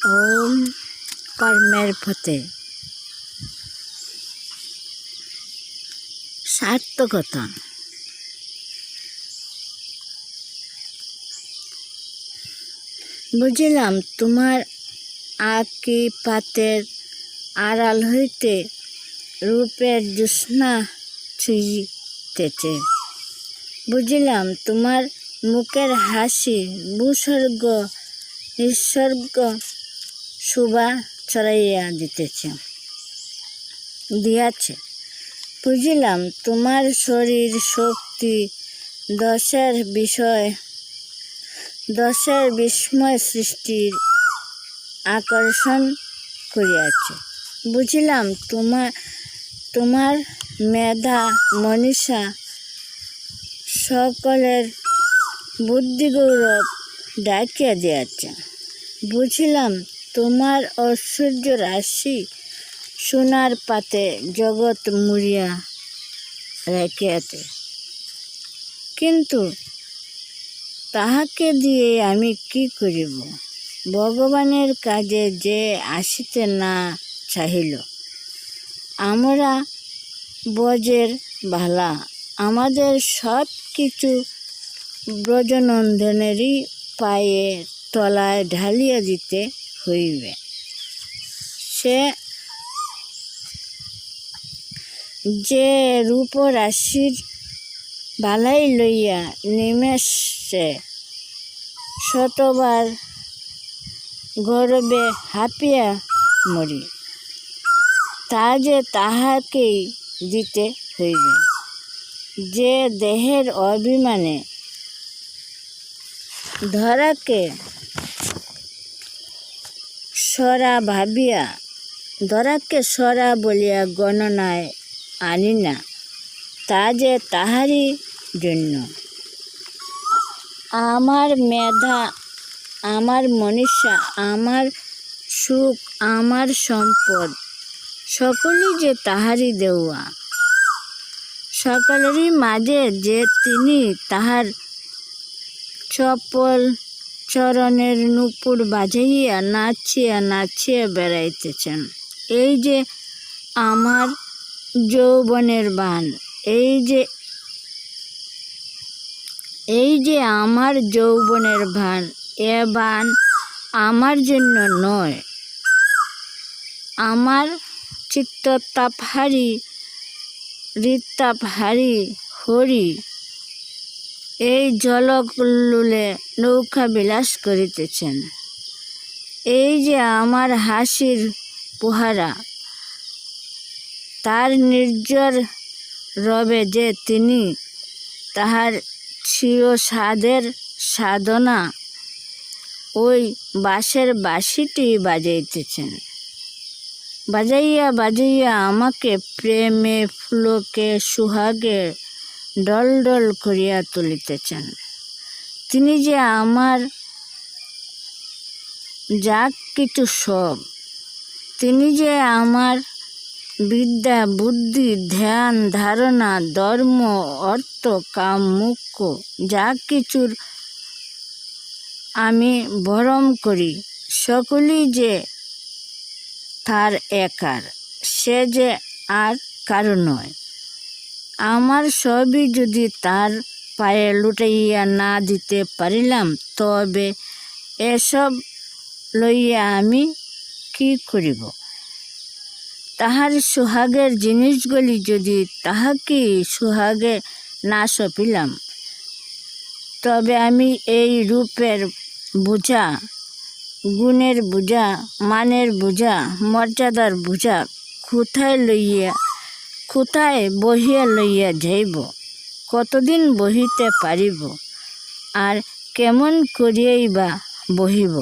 ওম কর্মের পথে সার্থকতা। বুঝিলাম তোমার আঁকি পাতের আড়াল হইতে রূপের জ্যোৎস্না ছুঁইতেছে। বুঝিলাম তোমার মুখের হাসি ভূস্বর্গ নিঃস্বর্গ শোভা ছড়াইয়া দিয়াছে। বুঝিলাম তোমার শরীর শক্তি দশের বিস্ময় সৃষ্টির আকর্ষণ করিয়াছে। বুঝিলাম তোমার মেধা মনীষা সকলের বুদ্ধিগৌরব ডাকিয়া দিয়াছে। বুঝিলাম তোমার ঐশ্বর্য রাশি সোনার পাতে জগৎ মুড়িয়া রাখিয়াছে। কিন্তু তাহাকে দিয়ে আমি কি করিব? ভগবানের কাজে যে আসিতে না চাহিল। আমরা ব্রজের বালা, আমাদের সব কিছু ব্রজনন্দনেরই পায়ের তলায় ঢালিয়া দিতে হইবে। সে যে রূপরাশির বালাই লইয়া নিমেষে শতবার গৌরবে হাঁপিয়া মরি, তা যে তাহাকেই দিতে হইবে। যে দেহের অভিমানে ধরাকে সরা বলিয়া গণনায় আনি না, তা যে তাহারই জন্য। আমার মেধা, আমার মনীষা, আমার সুখ, আমার সম্পদ সকলই যে তাহারই দেওয়া। সকলেরই মাঝে যে তিনি তাহার চপল চরণের নূপুর বাজাইয়া নাচিয়া বেড়াইতেছেন। এই যে আমার যৌবনের বান, এই যে আমার যৌবনের বান, এ বান আমার জন্য নয়। আমার চিত্ততাপহারী হৃত্তাপহারী হরি এই জলকল্লোলে নৌকা বিলাস করিতেছেন। এই যে আমার হাসির পোহারা, তার নির্ঝর রবে যে তিনি তাহার চিরসাধের সাধনা ওই বাঁশের বাঁশিটি বাজাইতেছেন। বাজাইয়া আমাকে প্রেমে ফুলকে সুহাগে ডল করিয়া তুলিতেছেন। তিনি যে আমার যা কিছু সব, তিনি যে আমার বিদ্যা বুদ্ধি ধ্যান ধারণা ধর্ম অর্থ কাম মোক্ষ যা কিছুর আমি ভরম করি, সকলই যে তার একার, সে যে আর কারো নয়। আমার সবই যদি তার পায়ে লুটাইয়া না দিতে পারিলাম, তবে এসব লইয়া আমি কি করিব? তাহার সোহাগের জিনিসগুলি যদি তাহাকে সোহাগে না সপিলাম, তবে আমি এই রূপের বোঝা, গুণের বোঝা, মানের বোঝা, মর্যাদার বোঝা কোথায় বহিয়া লইয়া যাইব? কতদিন বহিতে পারিব? আর কেমন করিয়াই বা বহিব?